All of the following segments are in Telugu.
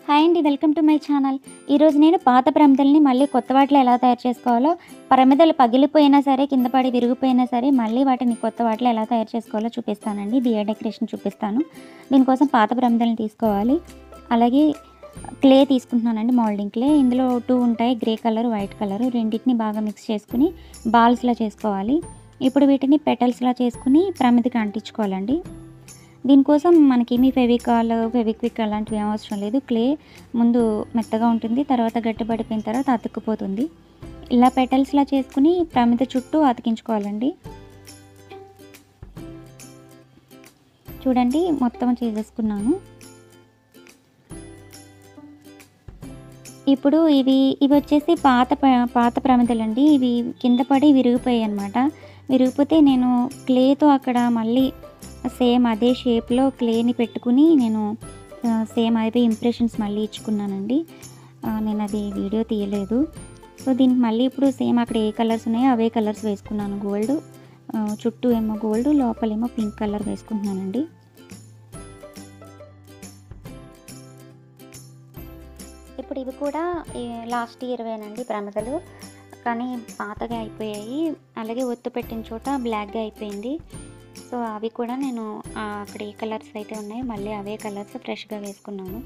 హాయ్ అండి, వెల్కమ్ టు మై ఛానల్. ఈరోజు నేను పాత ప్రమిదల్ని మళ్ళీ కొత్త వాటిలో ఎలా తయారు చేసుకోవాలో, ప్రమిదలు పగిలిపోయినా సరే, కింద పడి విరిగిపోయినా సరే, మళ్ళీ వాటిని కొత్త వాటిలో ఎలా తయారు చేసుకోవాలో చూపిస్తానండి. దియా డెకరేషన్ చూపిస్తాను. దీనికోసం పాత ప్రమిదల్ని తీసుకోవాలి. అలాగే క్లే తీసుకుంటున్నానండి, మోల్డింగ్ క్లే. ఇందులో 2 ఉంటాయి, గ్రే కలర్, వైట్ కలర్. రెండింటిని బాగా మిక్స్ చేసుకుని బాల్స్లా చేసుకోవాలి. ఇప్పుడు వీటిని పెటల్స్లా చేసుకుని ప్రమిదకి అంటించుకోవాలండి. దీనికోసం మనకేమీ ఫెవిక్విక్ అలాంటివి ఏం అవసరం లేదు. క్లే ముందు మెత్తగా ఉంటుంది, తర్వాత గట్టిపడిపోయిన తర్వాత అతుక్కుపోతుంది. ఇలా పెటల్స్లా చేసుకుని ప్రమిద చుట్టూ అతికించుకోవాలండి. చూడండి, మొత్తం చేసేసుకున్నాను. ఇప్పుడు ఇవి వచ్చేసి పాత ప్రమిదలండి. ఇవి కింద పడి విరిగిపోయాయి అన్నమాట. విరిగిపోతే నేను క్లేతో అక్కడ మళ్ళీ సేమ్ అదే షేప్లో క్లేని పెట్టుకుని నేను సేమ్ అదే ఇంప్రెషన్స్ మళ్ళీ ఇచ్చుకున్నానండి. నేను అది వీడియో తీయలేదు. సో దీనికి మళ్ళీ ఇప్పుడు సేమ్ అక్కడ ఏ కలర్స్ ఉన్నాయో అవే కలర్స్ వేసుకున్నాను. గోల్డ్ చుట్టూ ఏమో గోల్డ్, లోపలేమో పింక్ కలర్ వేసుకుంటున్నానండి. ఇప్పుడు ఇవి కూడా లాస్ట్ ఇయర్వేనండి ప్రమిదలు, కానీ పాతగా అయిపోయాయి. అలాగే ఒత్తు పెట్టిన చోట బ్లాక్గా అయిపోయింది. సో అవి కూడా నేను అక్కడ ఏ కలర్స్ అయితే ఉన్నాయో మళ్ళీ అవే కలర్స్ ఫ్రెష్గా వేసుకున్నాను.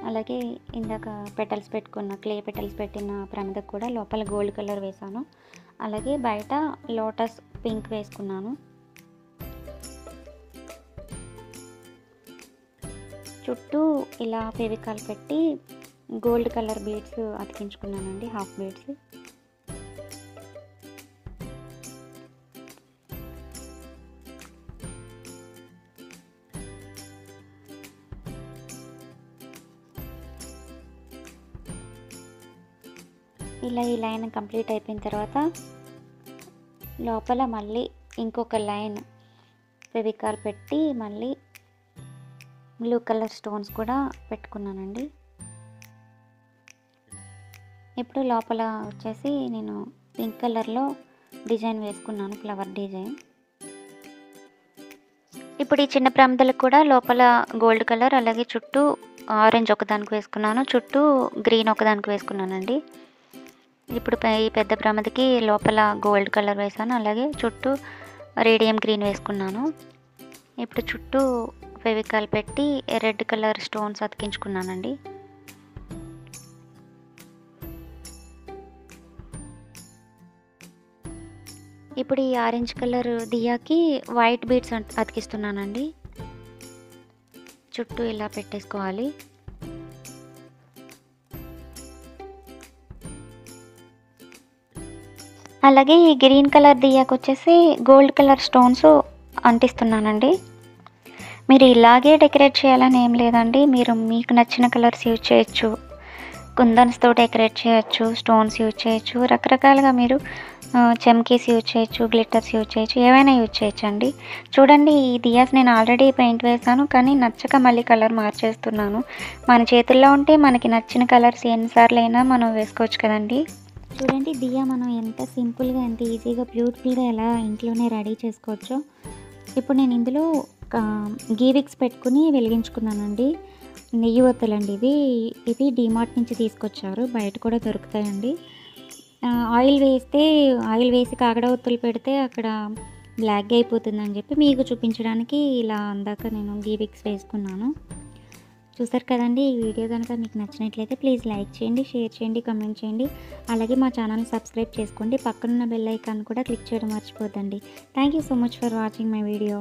అలాగే ఇందాక పెటల్స్ పెట్టుకున్న క్లే పెటల్స్ పెట్టిన ప్రమిదకు కూడా లోపల గోల్డ్ కలర్ వేసాను. అలాగే బయట లోటస్ పింక్ వేసుకున్నాను. చుట్టూ ఇలా ఫెవికాల్ పెట్టి గోల్డ్ కలర్ బీడ్స్ అతికించుకున్నానండి, హాఫ్ బీడ్స్. ఇలా ఈ లైన్ కంప్లీట్ అయిపోయిన తర్వాత లోపల మళ్ళీ ఇంకొక లైన్ ఫెవికాల్ పెట్టి మళ్ళీ బ్లూ కలర్ స్టోన్స్ కూడా పెట్టుకున్నానండి. ఇప్పుడు లోపల వచ్చేసి నేను పింక్ కలర్లో డిజైన్ వేసుకున్నాను, ఫ్లవర్ డిజైన్. ఇప్పుడు ఈ చిన్న ప్రమిదలకు కూడా లోపల గోల్డ్ కలర్, అలాగే చుట్టూ ఆరెంజ్ ఒకదానికి వేసుకున్నాను, చుట్టూ గ్రీన్ ఒకదానికి వేసుకున్నానండి. ఇప్పుడు ఈ పెద్ద ప్రమిదకి లోపల గోల్డ్ కలర్ వేసాను, అలాగే చుట్టూ రేడియం గ్రీన్ వేసుకున్నాను. ఇప్పుడు చుట్టూ ఫెవికాల్ పెట్టి రెడ్ కలర్ స్టోన్స్ అతికించుకున్నానండి. ఇప్పుడు ఈ ఆరెంజ్ కలర్ దియాకి వైట్ బీడ్స్ అతికిస్తున్నానండి. చుట్టూ ఇలా పెట్టేసుకోవాలి. అలాగే ఈ గ్రీన్ కలర్ దియాకి వచ్చేసి గోల్డ్ కలర్ స్టోన్స్ అంటిస్తున్నానండి. మీరు ఇలాగే డెకరేట్ చేయాలని ఏం లేదండి, మీరు మీకు నచ్చిన కలర్స్ యూజ్ చేయొచ్చు, కుందన్స్తో డెకరేట్ చేయొచ్చు, స్టోన్స్ యూజ్ చేయొచ్చు, రకరకాలుగా మీరు చెమ్కీస్ యూజ్ చేయొచ్చు, గ్లిటర్స్ యూజ్ చేయొచ్చు, ఏవైనా యూజ్ చేయొచ్చు అండి. చూడండి, ఈ దియాస్ నేను ఆల్రెడీ పెయింట్ వేసాను, కానీ నచ్చక మళ్ళీ కలర్ మార్చేస్తున్నాను. మన చేతుల్లో ఉంటే మనకి నచ్చిన కలర్స్ ఎన్నిసార్లు అయినా మనం వేసుకోవచ్చు కదండి. చూడండి, దియా మనం ఎంత సింపుల్గా, ఎంత ఈజీగా, బ్యూటిఫుల్గా ఎలా ఇంట్లోనే రెడీ చేసుకోవచ్చో. ఇప్పుడు నేను ఇందులో గీవిక్స్ పెట్టుకుని వెలిగించుకున్నానండి. నెయ్యి ఒత్తులండి ఇవి డీమార్ట్ నుంచి తీసుకొచ్చారు, బయట కూడా దొరుకుతాయండి. ఆయిల్ వేసి కాగడ ఒత్తులు పెడితే అక్కడ బ్లాక్గా అయిపోతుందని చెప్పి మీకు చూపించడానికి ఇలా అందాక నేను గీవిక్స్ వేసుకున్నాను. చూసారు కదండి. ఈ వీడియో కనుక మీకు నచ్చినట్లయితే ప్లీజ్ లైక్ చేయండి, షేర్ చేయండి, కమెంట్ చేయండి. అలాగే మా ఛానల్ని సబ్స్క్రైబ్ చేసుకోండి. పక్కనున్న బెల్ ఐకాన్ కూడా క్లిక్ చేయడం మర్చిపోద్దండి. Thank you so much for watching my video.